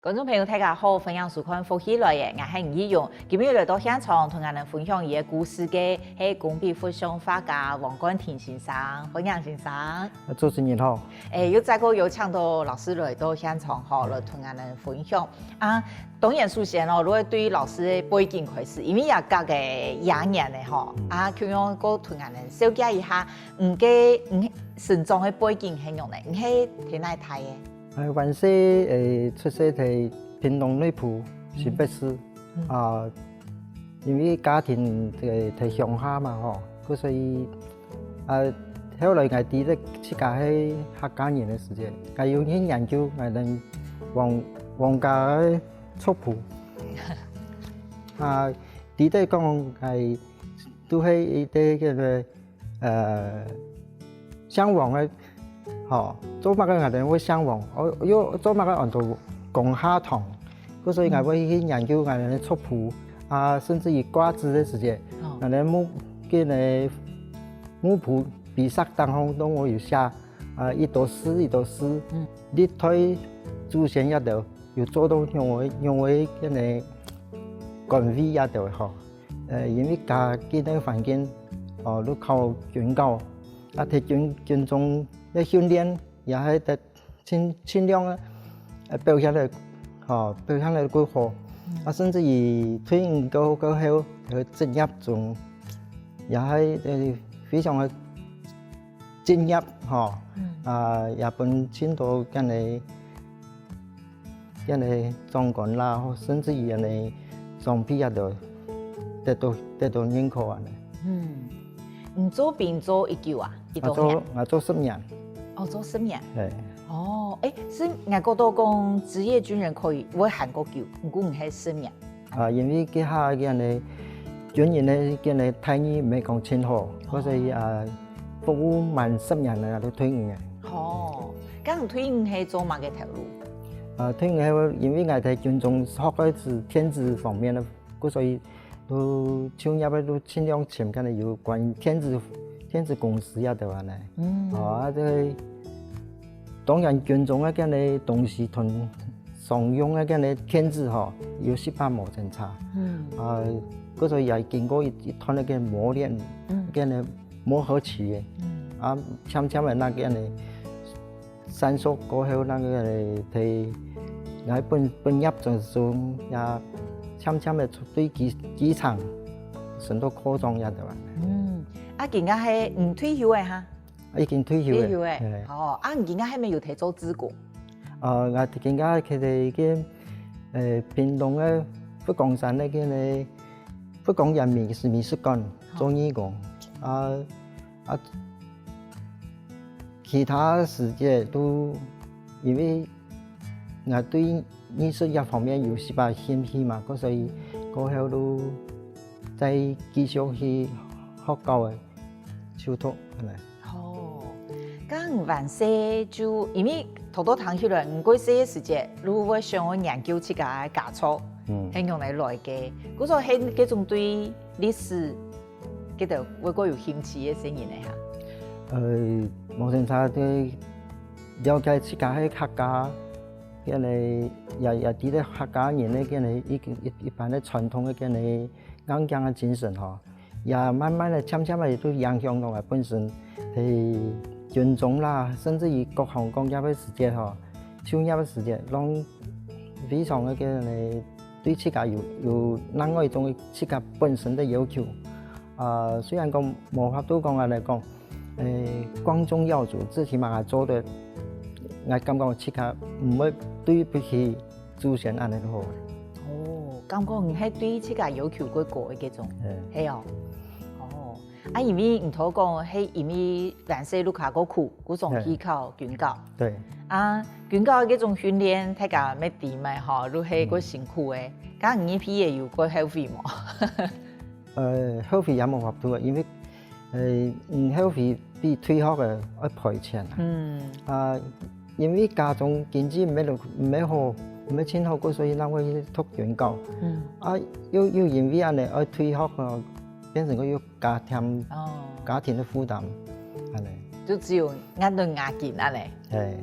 觀眾朋友大家好，歡迎收看《福氣來也》，我係吳依蓉。今日來到現場同我哋分享伊個故事嘅係工筆複尚畫家黃冠廷先生，歡迎先生。主持人好。又再個有請到老師來到現場，好來同我哋分享。啊，當然首先如果對老師嘅背景開始，因為也隔個廿年咧，吼，佢樣個同我哋小解一下，唔成長嘅背景係樣咧，唔係喺哪睇嘅？原先出生喺屏東內埔新北市，因為家庭喺鄉下嘛，吼，所以後來我哋咧自家喺客家人嘅時間，我有去研究我哋皇家嘅族譜，啲咧講係都係一啲向往嘅。做乜嘅我哋會向往，做乜嘅按照講下堂，所以我會去研究我哋嘅族譜，甚至於掛紙嘅時間，我哋木譜筆sắc當中都會有寫，一道詩，歷代祖先一道，又做到用為嗰啲管理一道嗬，因為家境嘅環境，都靠軍教，睇軍中。嘅訓練也係得盡量表現得幾好，甚至於退伍過後喺職業中也係非常嘅專業，也本簽到嗰啲狀元啦，甚至於嗰啲狀元也都得到認可啊！唔做兵做一久啊？我做10年。做10年。係。是外國都講職業軍人可以會喊個久，唔過唔係10年。因為佢下嘅人軍人咧，佢哋待遇唔係講清楚，所以服務滿10年咧都退伍嘅。咁退伍係做乜嘅條路？退伍係因為我喺軍中學嘅是電子方面嘅，所以都進入咧都盡量尋緊有關於電子公司啊，對吧？當然軍中嘅嗰啲東西同常用嘅嗰啲電子有18冇真差。所以也經過一段嘅個磨練，嗰啲磨合期嘅。漸漸嘅那個呢，成熟過後那個嚟睇，我本業中也漸漸嘅對機場很多擴張呀，對吧？而家係唔退休嘅嚇？已經退休嘅。而家係咪有睇做資格？我而家佢哋嘅屏東嘅福岡山咧嘅福岡人民是美術館做義工，其他時間都因為我對藝術一方面有18興趣嘛，所以過後都再繼續去學教嘅。手托係咪？咁完事就因為好多堂起來，唔過些時間，如果想我研究自家嘅家族，係用嚟來嘅。嗰種係嗰種對歷史嗰度會個有興趣嘅聲音嚟嚇。冇錯，他對了解自家嘅客家，嘅你也啲咧客家人咧嘅你一般嘅傳統嘅嘅你硬頸嘅精神嗬。也慢慢的、漸漸的都影響到我本身喺軍中啦，甚至於各行各業嘅時間專業嘅時間，讓非常嘅你對自己有另外一種自己本身的要求。雖然講無法度講我嚟講，光宗耀祖，最起碼我做得，我感覺我自己唔會對不起祖先安尼好。感覺唔係對自己要求過高嘅嗰種，係因為唔同講係因為原先都考過苦，嗰種依靠軍教。對。軍教嗰種訓練，大家咩點咪都係個辛苦嘅。咁你批嘢有個學費冇？學費也冇法度，因為學費比退學嘅要賠錢。因為家中經濟唔係好，唔係真好，所以咱會去讀軍教。又因為安尼要退學變成個要家庭的負擔，係咪？就只有壓到壓緊安尼，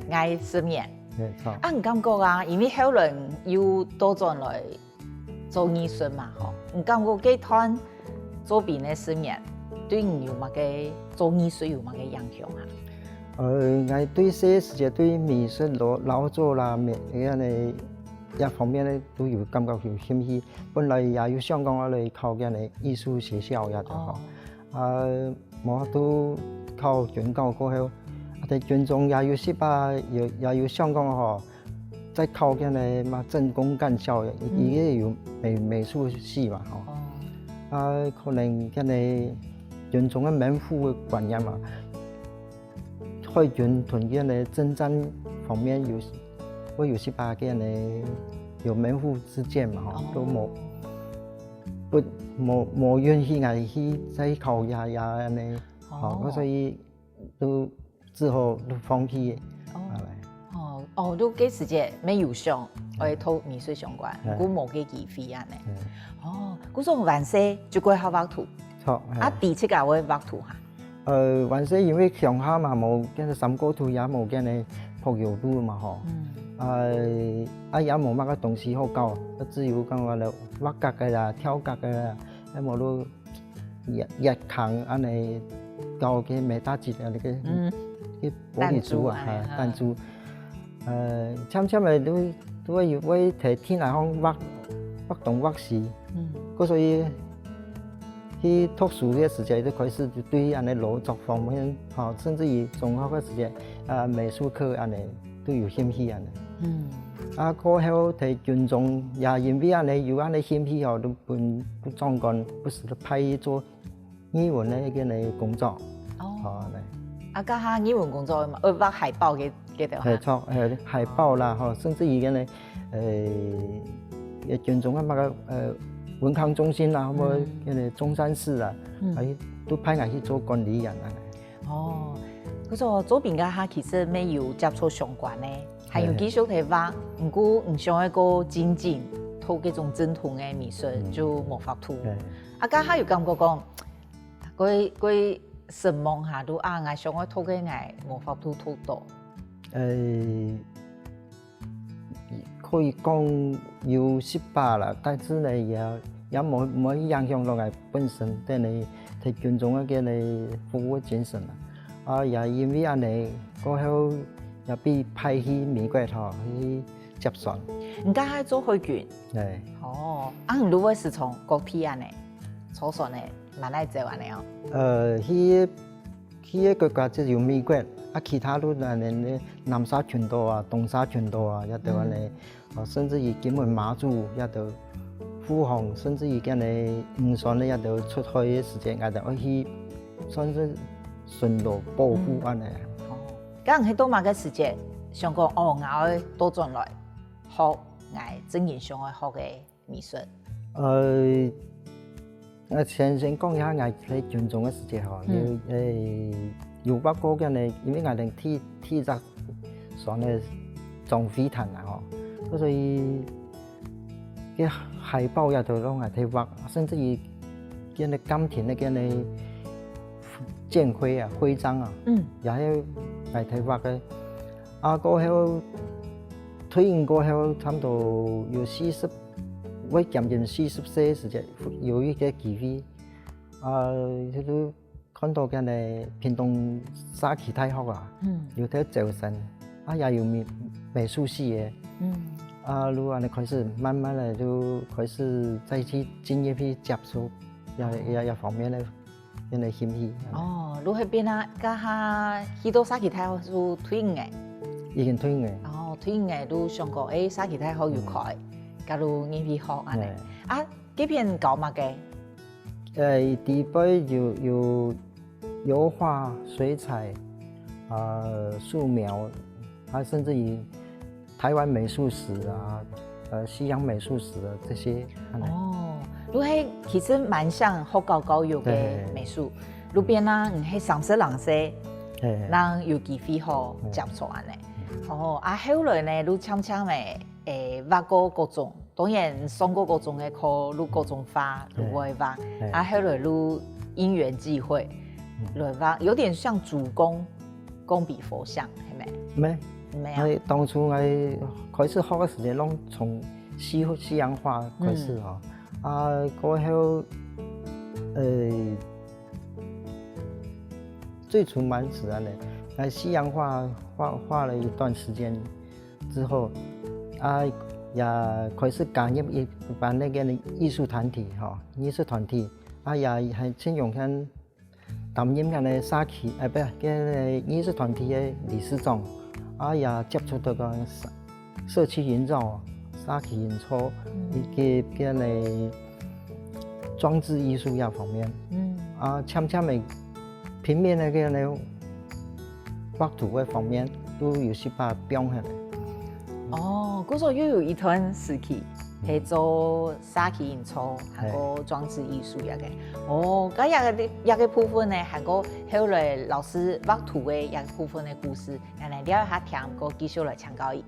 壓10年。沒錯。啊，唔感覺啊，因為後來又倒轉來做藝術嘛，吼，唔感覺這段左邊的10年對你有乜個做藝術有乜個影響啊？我對這世界對美術勞作啦，一方面咧都有感覺有興趣。本來也有想講我來考個藝術學校也得吼，冇都考準考過後，在軍中也有失敗，也有想講吼，再考個嘛政工幹校，伊個有美術系嘛吼，可能個軍中的免付的觀念嘛。海軍同個征戰方面會有些把個有門戶之見嘛，吼，都冇願意嚟去再考呀呢，哦，所以都之後都放棄。都幾時節沒有上，我讀美術相關，我冇個機會啊呢。嗰種完事就過考畫圖，第七個會畫圖哈。完事因為鄉下嘛冇跟三角圖也冇跟鋪油路嘛吼，也冇乜個東西好教，只有講話咧畫格嘅啦、跳格嘅啦，冇都日扛安尼教嘅美大節啊，啲玻璃珠啊，彈珠，參嚟都會要為睇天來方畫東畫西，所以。去讀書嘅時間都開始就對安尼勞作方面，吼，甚至於中學嘅時間，美術課安尼都有興趣安尼。過後喺軍中也因為安尼有安尼興趣吼，都不總幹，不是派去做語文嘅個工作。家下語文工作嘛，畫海報嘅條。係錯，海報啦，吼，甚至於個軍中個文康中心啦，或者個中山市啊，都派我去做管理員啊。嗰個左邊家下其實沒有接觸相關嘅，還有繼續睇畫，唔過唔想一個精進，讀嗰種正統嘅美術就冇法度。家下有感覺講，佢什麼下都我想我讀嘅冇法度讀到。可以講有失敗啦，但是呢也冇影響到我本身對你喺軍中嘅服務精神啦。也因為安尼過後也被派去美國吼去接選。你家喺做海軍？係。你如果是從國體安尼初選呢，蠻愛做安尼哦。去個國家只有美國。其他都南沙群島啊、東沙群島啊，也都安尼，甚至於金門馬祖也都復航，甚至於個漁船咧也都出海嘅時間，也都可以算是順路保護安尼。咁喺多馬嘅時間，想講我要多轉來學我真正想要學嘅美術。先講一下我喺軍中嘅時間吼，有畫過嘅呢，因為我哋鐵質上咧裝飛彈啊，吼，所以嘅海報也都讓我睇畫，甚至於嘅呢甘田咧嘅呢艦徽啊、徽章啊，也係我睇畫嘅。過後退役過後，差唔多有我將近40歲時間，有一個機會，都看到嘅呢屏東沙期大學啊，有啲招生，也有美術系嘅，如果你開始慢慢嚟就開始再去專業去接觸，也方面咧，嘅呢興趣。如喺邊啊？家下去到沙期大學做退役嘅，已經退役嘅。退役嘅都想過，沙期大學要開，假如你去學安尼，幾片搞乜嘅？第一杯有油畫、水彩、素描，甚至於台灣美術史啊、西洋美術史啊這些。都係其實蠻像學校教育嘅美術。路邊啦，係30歲，讓有機會學接觸安尼。後來呢，都常常誒畫過各種，當然上過各種嘅課，錄各種畫，錄會畫。後來錄因緣際會。來畫有點像主攻筆佛像，係咪？沒有。當初我開始學嘅時間，攏從西洋畫開始吼，過後最初蠻是安尼，西洋畫了一段時間之後，也開始加入一般那個藝術團體吼，藝術團體，也係請用緊擔任緊嘅沙旗，不是嘅藝術團體嘅理事長，也接觸到個社區營造、沙旗營造，以及嘅裝置藝術一方面，漸嘅平面嘅嘅畫圖嘅方面都有些把變起來。哦，嗰時候又有一段時期係做沙旗營造，還個裝置藝術一個。哦，咁一個部分呢，還個後來老師畫圖嘅一個部分嘅故事，嚟了一下聽個繼續來請教伊。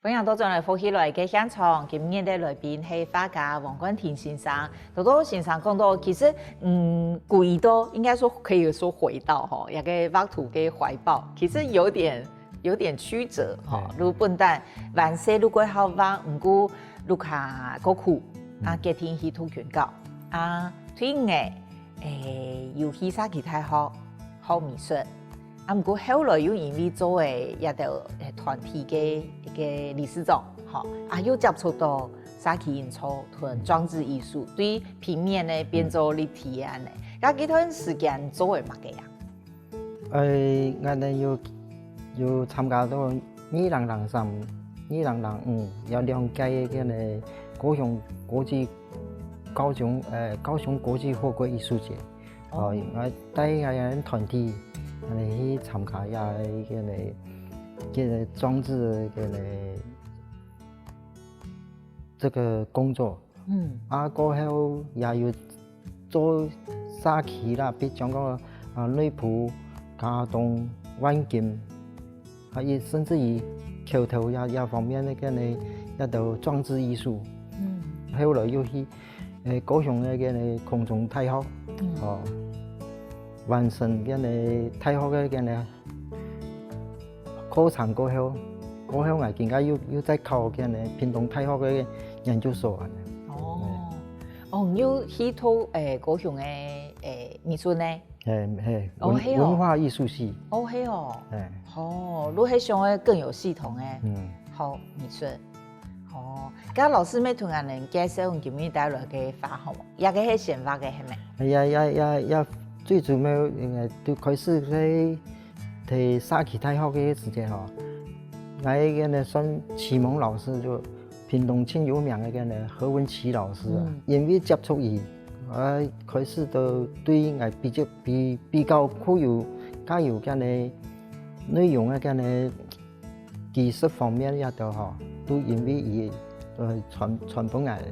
歡迎到進來福喜來嘅現場，今日嘅來賓係畫家黃冠廷先生。多多先生講到，其實回到應該說可以說回到吼，一個畫圖嘅懷抱，其實有點曲折吼。如本單萬世如果好畫，唔過如下個苦家庭去圖全教推藝有去沙旗大學學美術。唔過後來又因為做誒一個團體嘅一個理事長，又接觸到沙旗營造同裝置藝術，對平面咧變做立體安尼。咁幾段時間做誒乜嘅呀？我哋要參加到2003、2005有兩屆嘅高雄國際高雄國際貨櫃藝術節，我帶一個團體。去參加呀，個裝置這個工作，過後也要做沙旗啦，比如講個內埔、嘉東、萬金，還有甚至於橋頭也方面嘅一道裝置藝術。後來又去高雄嘅空中大學，完成嘅大學嘅課程過後我更加要再考嘅屏東大學嘅研究所。你要去讀高雄嘅美術呢？文化藝術系。係你係想嘅更有系統嘅學美術。咁老師咪同人介紹用今日帶來嘅畫好，一個係選畫嘅係咪？呀。最主要就開始喺沙旗大學嘅時間吼，我嘅算啟蒙老師就屏東最有名嘅何文琪老師啊，因為接觸伊，我開始就對我比較富有加有嘅內容嘅技術方面也都好，都因為伊傳本來。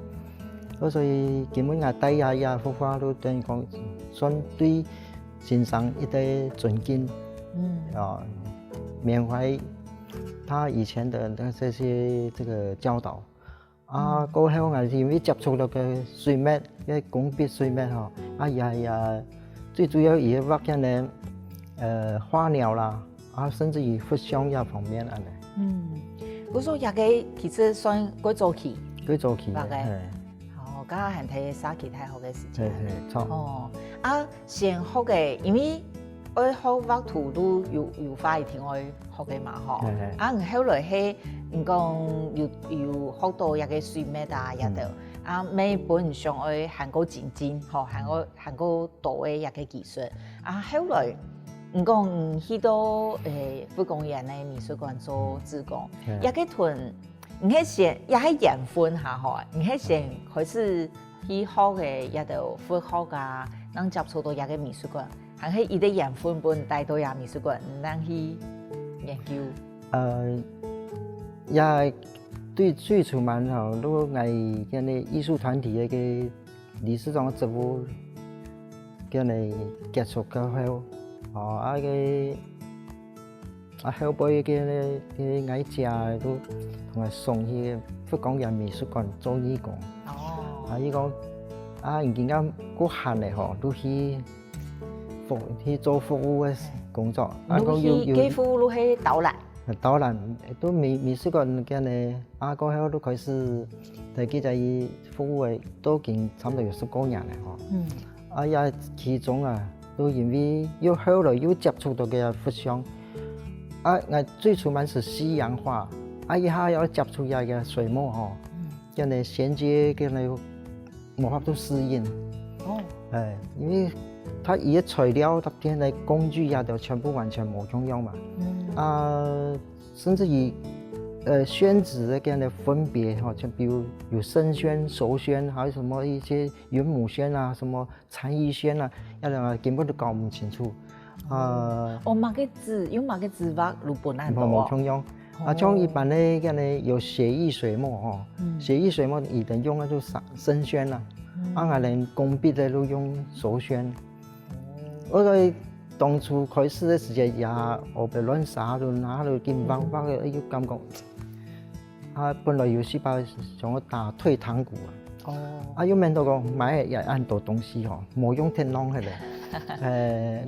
所以基本上帶也幅畫都等於講算對先生一個尊敬，緬懷他以前的這些這個教導。過後我因為接觸到個水墨，個工筆水墨吼，也最主要也畫緊花鳥啦，甚至於佛像也方面安尼。我說也個其實算幾早期，大概。剛剛係睇沙旗大學嘅時間，先學嘅，因為我學畫圖都有花一天我學嘅嘛，後來係講要學到一個水墨啊，一道每本上去韓國前進，韓國多嘅一個技術，後來去到府公園嘅美術館做志工，一個團。你係先也係緣分下嗬，你係先開始去學嘅一道副學啊，能接觸到一個美術館，還係伊啲緣分本帶到一美術館，能去研究。也對最初蠻好，如果我嘅藝術團體嘅理事長職務叫你結束個後，後背嘅矮只都同埋送去福岡人美術館做義工。伊講人家嗰閒嚟都去做服務嘅工作。幾乎都係導覽。導覽都美術館嘅呢，過後都開始喺記者服務嘅都已經差唔多有10多年嚟也其中都因為後來又接觸到嘅佛像。我最初蠻是西洋畫，一下要接觸嘅水墨叫你銜接叫你冇法度適應。因為它一材料特別的工具都全部完全冇重用嘛。甚至於宣紙的嘅分別就比如有生宣、熟宣，還有什麼一些元母宣什麼殘餘宣根本都搞唔清楚。乜嘅字用乜嘅字畫日本人冇重用。像一般的有寫意水墨寫意水墨一定用就生宣啦。連工筆的都用熟宣。我哋當初開始的時間也我被亂撒都拿到金棒棒的，又感覺本來有細胞想我打退堂鼓又面到講買也按多東西冇用天龍去咧。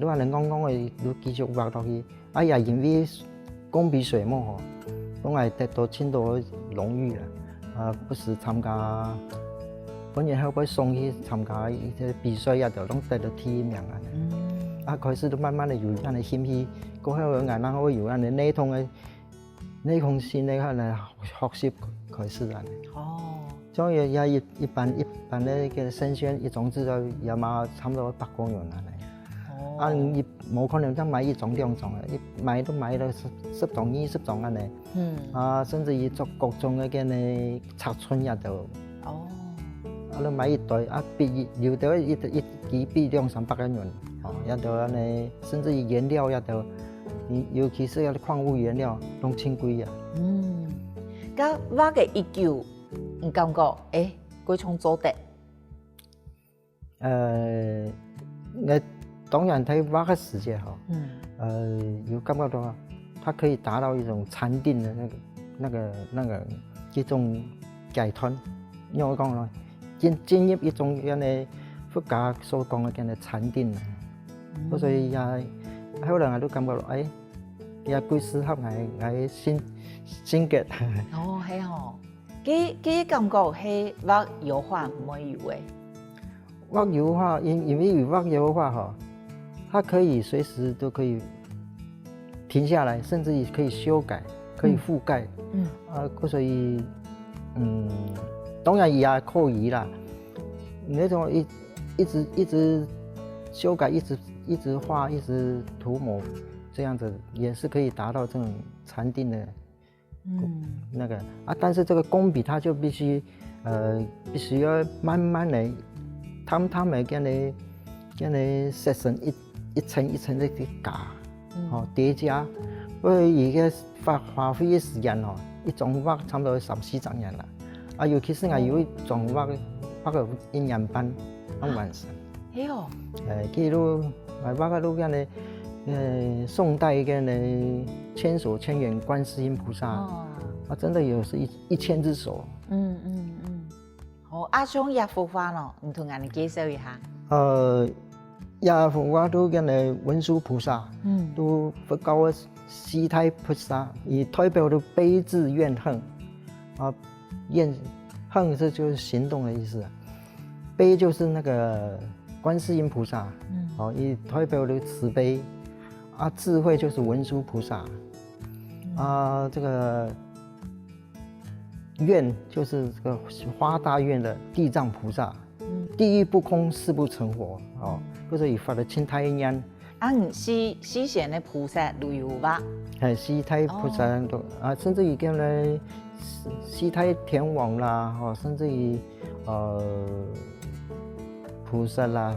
如果你剛剛嘅都繼續畫落去，也因為工筆水墨都係得到青島榮譽啦。不時參加本人後輩送去參加一些比賽就攏得到第1名開始都慢慢的有人的興趣，過後然後有人的內通心的可能學習開始啦。所以也一般的嘅生宣一種至少也嘛差唔多100個人啦。你冇可能只買1種2種一買都買到10種20種甚至於做各種嘅嘅尺寸也都。你買一袋筆有得一支筆200-300個人。也都甚至於顏料也都，尤其是有啲礦物原料都挺貴啊。咁畫嘅一舊，你感覺幾種做得？我當然睇畫嘅時間有感覺到它可以達到一種禪定的那個一種解脫。因為我講咯，進入一種嘅佛家所講嘅禪定。所以後來我都感覺到也幾適合我性格。係幾感覺係畫油畫唔可以有嘅。畫油畫因為畫油畫它可以隨時都可以停下來，甚至於可以修改，可以覆蓋。所以當然也可以啦。那種一直修改，一直畫，一直塗抹，這樣子也是可以達到這種禪定的那個但是這個工筆它就必須要慢慢的他們給你設成一層一層的加疊加，所以而家花費的時間一種畫差不多3-4年啦。尤其是我有一種畫個1年半完成。佢都畫個都嘅宋代嘅千手千眼觀世音菩薩，真的有是1000隻手。好，像也幅畫咯，你同人哋介紹一下。也幅畫都嘅文殊菩薩，都佛教嘅四諦菩薩，以代表的悲智願恨。恨這就是行動的意思，悲就是那個觀世音菩薩，以代表的慈悲。智慧就是文殊菩薩，這個願就是這個發大願的地藏菩薩，地獄不空，誓不成佛。就是以發了清太願。西賢的菩薩都有吧？西太菩薩都甚至於叫呢西太天王啦，甚至於菩薩啦、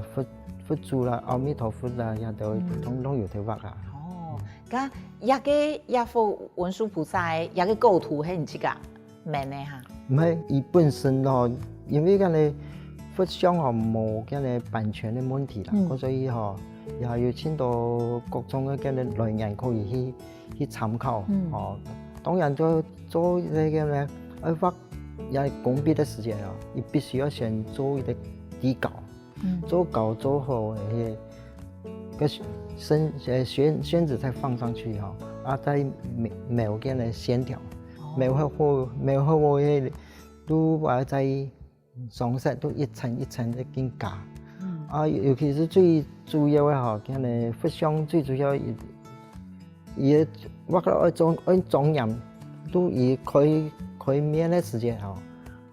佛祖啦、阿彌陀佛啦，也都統統有得畫啊。咁一幅文殊菩薩一個構圖係唔似噶，明呢嚇？唔係，伊本身因為咁呢佛像吼冇咁嘅版權嘅問題啦，所以吼也要請到各種嘅咁嘅來源可以去參考。哦，當然做呢個咧，畫也工筆嘅時間啊，你必須要先做一個底稿，做稿做好個宣紙再放上去哈，啊再描咁嘅線條，描好嘅都話再上色都一層一層的咁加，啊尤其是最主要嘅哈，咁嘅佛像最主要也畫到一種人都以佢面嘅時間哈，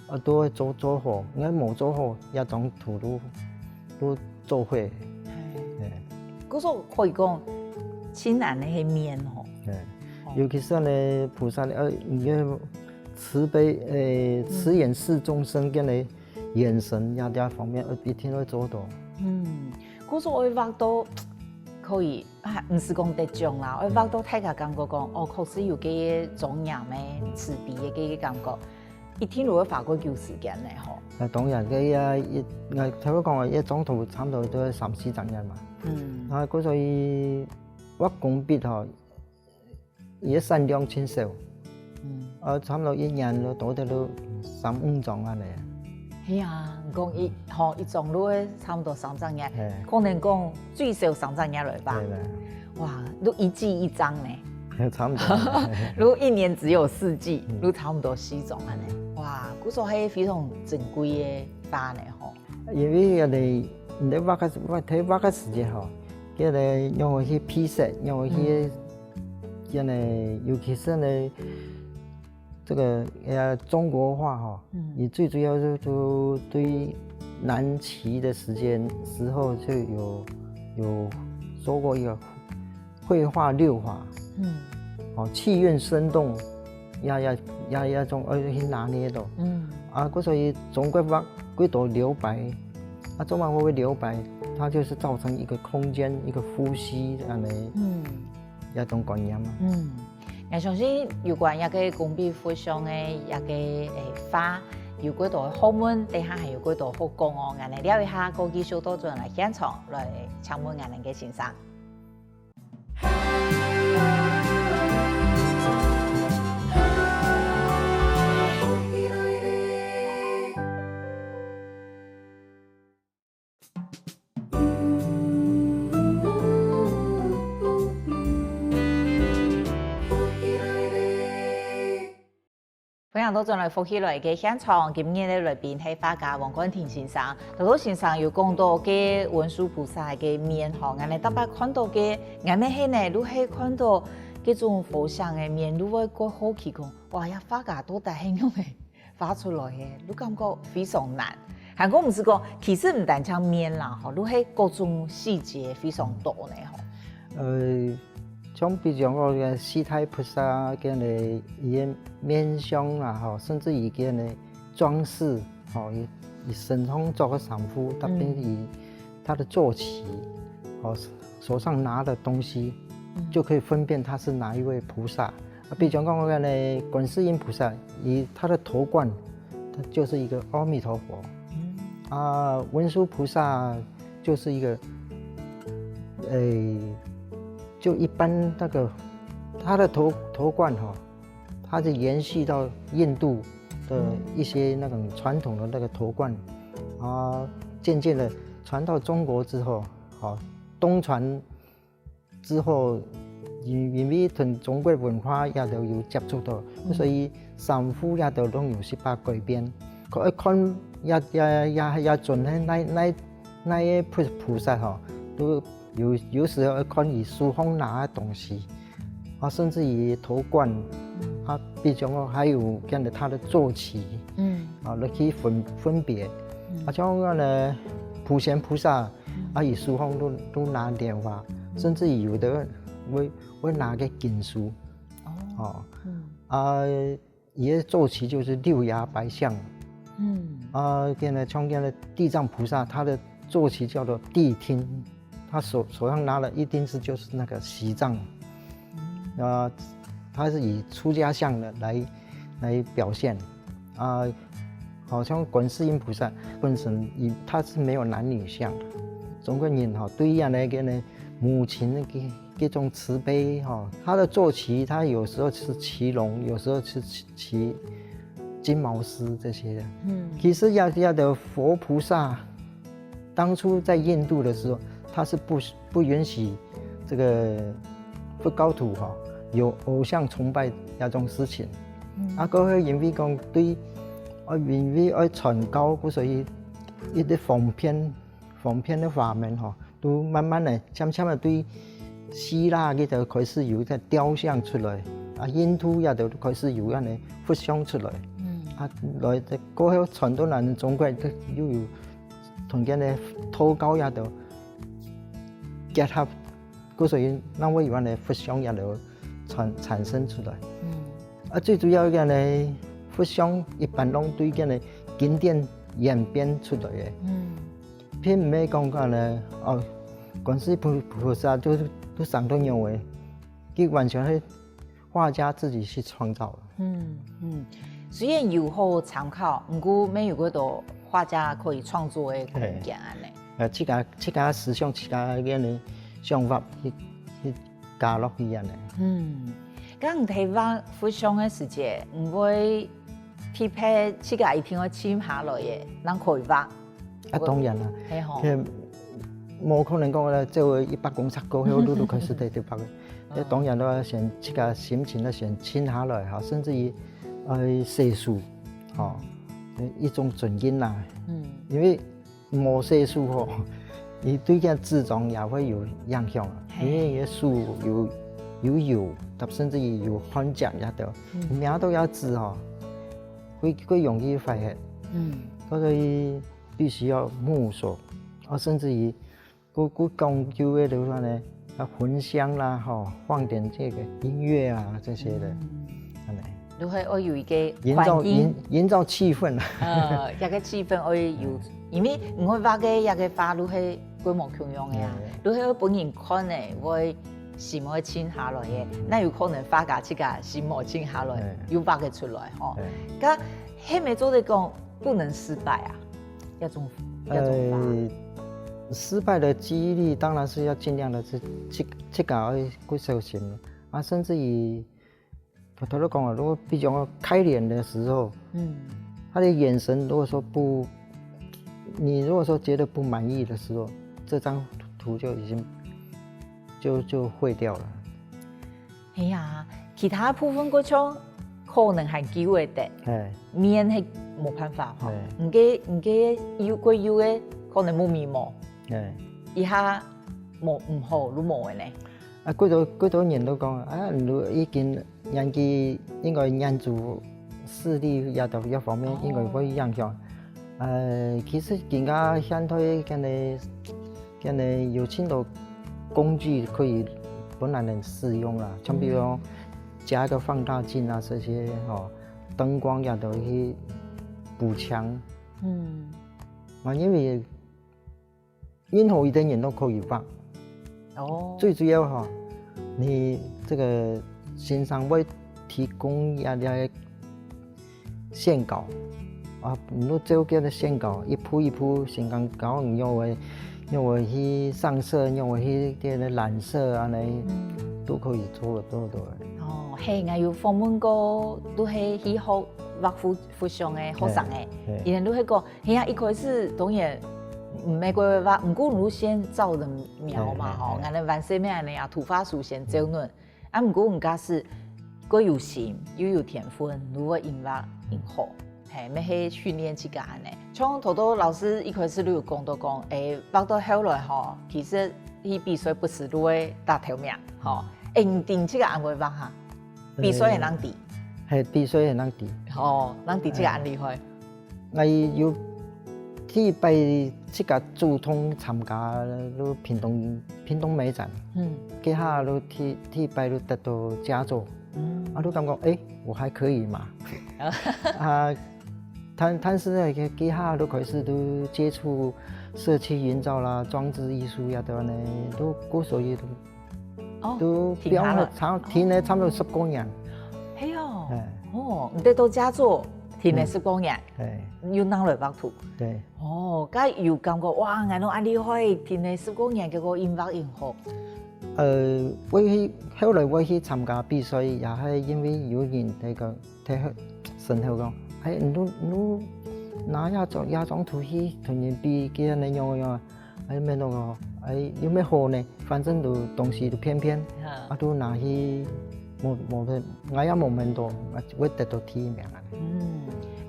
啊都做好，如果冇做好一種圖都做壞。嗰種可以講親人嘅面吼，尤其是咧菩薩嘅慈悲慈眼視眾生嘅眼神也方面，一定會做到。嗰種我畫到可以啊，唔是講得獎啦，我畫到大家感覺講，哦，確實有幾莊嚴嘅慈悲嘅幾個感覺，一天如果花過久時間咧吼。當然嘅頭先講話一張圖差唔多都係3-4張人嘛。啊，嗰所以畫工筆嗬，也產量真少。差唔多一年都得到3-5張啊嚟。係啊，講一張都差唔多3張嘢，可能講最少3張嘢嚟吧。哇，都一季一張呢。差唔多。如果一年只有4季，都差唔多4張啊呢。哇，嗰所係非常珍貴嘅花呢嗬。因為人哋。你畫嘅時間嗬，佢哋用去批色，用去人哋尤其是呢，這個中國畫哈，你最主要就對南齊的時候就有說過一個繪畫6法，氣韻生動，也種去拿捏到，嗰所以中國畫幾多留白。中國畫會留白，它就是造成一個空間、一個呼吸咁樣一種觀念嘛。我相信有關一個工筆佛像嘅一個花，有幾多好問，底下係有幾多好講哦。我哋了解下高級小道長來現場來請問我哋嘅先生。歡迎到進來福喜來嘅現場，今日嘅來賓係畫家黃冠廷先生。頭先先生有講到嘅文殊菩薩嘅面吼，我哋特別看到嘅，我哋係呢都係看到嗰種佛像嘅面，都會覺好奇講，哇呀畫家都大輕用嘅畫出來嘅，都感覺非常難。韓國唔是講，其實唔單止面啦，吼，都係各種細節非常多呢，吼。像比如講個四太菩薩嘅呢，伊面相啊，吼，甚至伊嘅呢裝飾，吼，以身上做個三夫，特別以他的坐騎，吼，手上拿的東西，就可以分辨他是哪一位菩薩。比如講個呢觀世音菩薩，以他的頭冠，他就是一個阿彌陀佛。文殊菩薩就是一個，就一般那個，他的頭冠哈，它是延續到印度的一些那種傳統的那個頭冠，漸漸的傳到中國之後，東傳之後，因為同中國文化也都有接觸到，所以三夫也都有18改變。佢一看也準係那一菩薩哈都。有時候看以書上拿的東西，甚至於頭冠，比如講還有跟着他的坐騎，你可以分別。像個呢普賢菩薩，以書上都拿蓮花，甚至於有的會拿個經書，也坐騎就是六牙白象，跟着像跟着地藏菩薩，他的坐騎叫做地聽。他手上拿的一定是就是那個西藏，他是以出家相的來表現，好像觀世音菩薩本身他是沒有男女相的。中國人哈對呀那個呢母親那種慈悲哈，他的坐騎他有時候是騎龍，有時候是騎金毛獅這些的。其實要的佛菩薩當初在印度的時候，他是不允許這個佛教徒哈有偶像崇拜那種事情。過去因為講對，因為要傳教，所以一啲奉騙的法門哈，都慢慢的、漸漸的對希臘嗰度開始有個雕像出來，印度也都開始有呢佛像出來。來過後傳到咱中國都又有同樣的佛教也都結合，所以那我以為呢佛像也都產生出來。最主要嘅呢佛像一般攏對嘅呢經典演變出來嘅。偏唔係講講呢，觀世音菩薩都上到認為，佢完全係畫家自己去創造的。雖然有好參考，不過沒有嗰度畫家可以創作的空間呢。自家思想，自家嘅呢想法去加落去嘅呢。咁睇翻佛像嘅時節，唔會貼喺自家一定要簽下來嘅，能可以畫。當然啦，其實冇可能講咧，做100公尺高，喺度都開始睇拍嘅。當然都先自家心情咧先靜下來嚇，甚至於寫書，一種尊敬啦。因為冇寫書嗬，你對個字狀也會有影響。因為個書有油，甚至於有汗漿也得，名都有字嗬，會容易壞嘅。所以必須要木索，甚至於講究的地方呢，焚香啦，放點這個音樂啊這些的，都係我有一個營造氣氛啊。一個氣氛我有，因為唔會畫嘅一個畫都係規模強樣嘅啊，都係我本人看呢會心會靜下來嘅，那有可能畫家自家心冇靜下來，又畫嘅出來吼。咁係咪做得講不能失敗啊？要種失敗的幾率當然是要盡量的去搞去小心甚至於我頭都講了，如果比較開臉的時候，他的眼神如果說你如果說覺得不滿意的時候，這張圖就已經就毀掉了。哎呀，其他部分嗰種可能係機會的，面係冇辦法哈，唔嘅要歸要嘅可能冇面貌，以下冇唔好都冇嘅呢。嗰度人都講如已經人嘅應該人族視力也到一方面應該會影響。其實人家相對嘅呢有錢多工具可以本來能使用啦，像比如加一個放大鏡啊，這些燈光也都去補強。因為任何一個人都可以畫。最主要你這個欣賞會提供一啲線稿你做嘅線稿一鋪一鋪線稿，你用為去上色，用為去啲染色啊，你都可以做得多。係我要訪問過都係去學畫佛像嘅學生嘅，以前都係講，係啊一開始當然唔係佢畫，唔過你先照着描嘛吼，俺哋萬歲咩嚟啊，圖畫書先照嫩，唔過唔家是佢有心又有天分，如果印畫印好。咩係訓練自家呢？像好多老師一開始都有講到講，畫到後來其實去比賽不是都會打頭名，唔定這個安會畫哈？比賽係能敵，係比賽係能敵。能敵這個安厲害。我要去被這個主動參加都屏東美展，幾下都去被都得到佳作，都感覺我還可以嘛。但是呢，幾下都開始都接觸社區營造啦、裝置藝術呀的呢，都過所以都表了停了差不多10多年。你得到佳作，聽了10多年，又拿來畫圖。對。哦，咁有感覺哇，我弄安厲害，聽了10多年，結果音樂很好。後來我去參加比賽，也係因為有人睇身後講，你拿亞種圖去同人比嘅那樣，咩那個，有咩好呢？反正都東西都偏，都拿去冇得，我也冇問到，我得到提名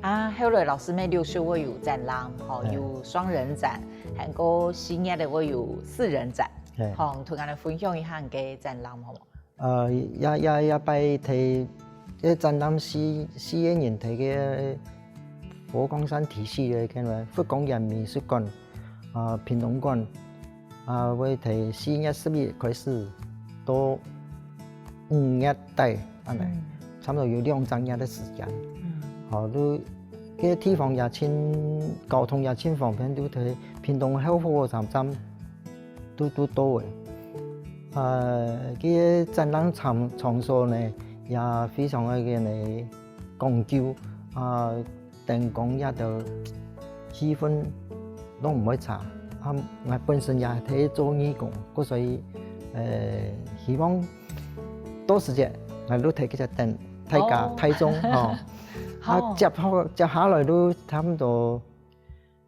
啊。後來老師咩6歲我有展覽，有雙人展，還個4月的我有4人展，同大家分享一下嘅展覽好冇？也拜睇啲展覽4月人睇嘅佛光山體系嘅叫咩？佛光人美術館，屏東館，我睇4月10月開始到5月底，差唔多有2整日嘅時間。都啲地方也親，交通也親方便，都睇屏東後火車站都多嘅。啲展覽場所呢也非常嘅嚟講究，燈光也就氣氛都唔會差。我本身也睇做義工，所以希望多時間我都睇幾隻燈，睇中接下來都差唔多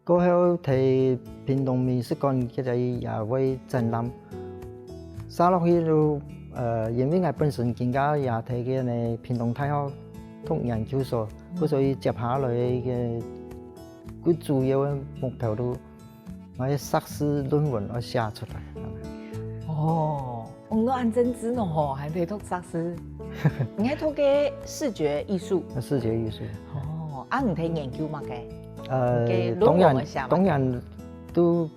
過後睇屏東美術館佢哋也會展覽，沙落去都因為我本身更加也睇嘅呢屏東大學通研究所，所以接下來嘅佢主要嘅目標都我要碩士論文要寫出來。我按真知呢吼，還得讀碩士，你還讀嘅視覺藝術。視覺藝術。你睇研究嘛嘅？當然都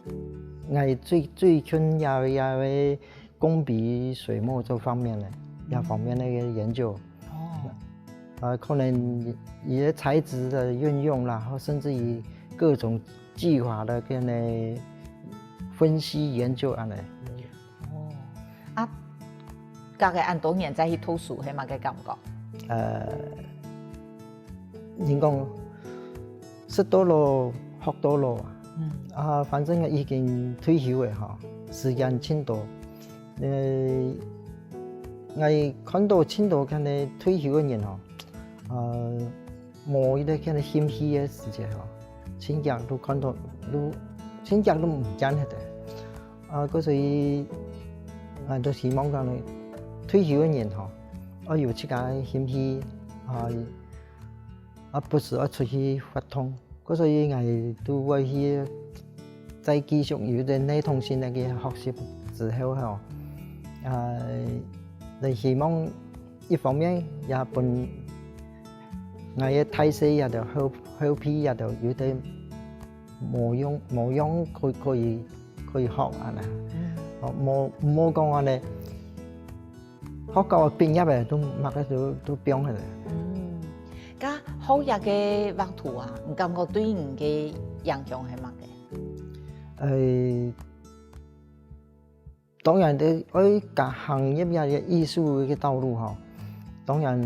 我最近也工筆水墨這方面咧，也方面那個研究。可能一些材質的運用啦，甚至於各種計劃的跟呢分析研究安尼。大概按多年再去讀書，係嘛嘅感覺？應講識多咯，學多咯。反正我已經退休嘅嚇，時間真多。我看到真多嘅呢退休嘅人嗬，冇一啲嘅謙虛嘅時節嗬，真正都看到都真正都唔揀嘅。所以我都希望講呢。退休嘅人我有自己興趣，不是我出去發通，所以我都會去再繼續有啲內通性嘅學習之後，你希望一方面也本我嘅體勢也就後皮也就有啲模樣可以學啊啦，冇講話咧。學校畢業嘅都擘得都變起來。咁好日嘅畫圖啊，你感覺對你嘅影響係乜嘅？當然你喺各行業嘅藝術嘅道路當然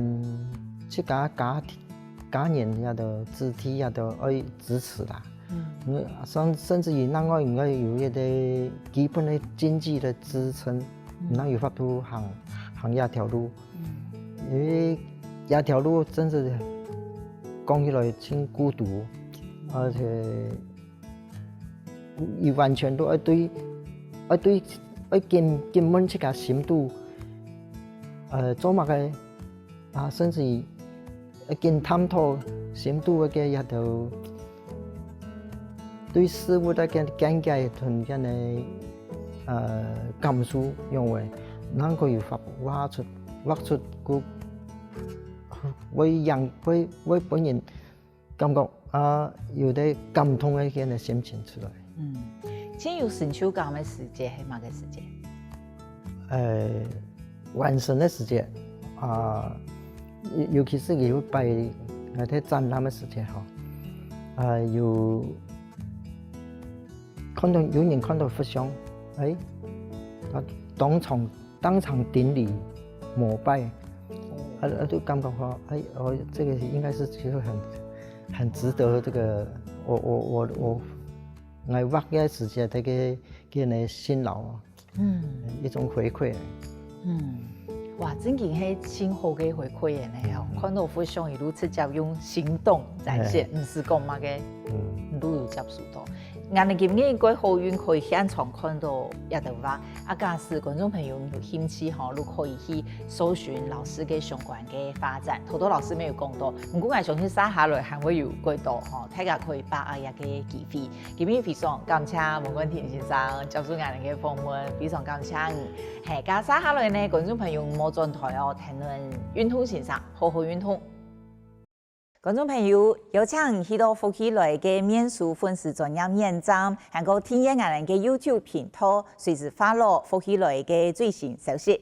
自家人也就肢體也就愛支持啦。甚至於那我應該有一啲基本嘅經濟嘅支撐，那有法度行一條路，因為一條路真是講起來真孤獨，而且完全都對根本這個深度，做乜嘅甚至於跟探討深度嘅一條對事物的見解同嘅感受用為。能夠有法畫出個為本人感覺有啲感動嘅嘅心情出來。先有成就感嘅時節係乜嘅時節？完成嘅時節尤其是有拜嗰啲展覽嘅時節有看到有人看到佛像，當場頂禮膜拜，都感覺我這個應該是很很值得這個我來畫嘅時間，這個給人辛勞，一種回饋。哇，真嘅係真好嘅回饋嘅呢，看到分享一路直接用行動展現，唔是講乜嘅，都有接觸到。我哋今年過好運可以現場看到一道話，假使觀眾朋友有興趣吼，都可以去搜尋老師嘅相關嘅發展。好多老師沒有講到，不過我相信接下來還會有更多吼，大家可以把握一個機會。今日非常感謝文冠廷先生接受我哋嘅訪問，非常感謝你。係，接下來呢，觀眾朋友冇轉台哦，談論運動先生，好好運動。觀眾朋友，有請去到福喜來嘅面書粉絲專頁網站，還有訂閱我哋嘅 YouTube 頻道，隨時發落福喜來嘅最新消息。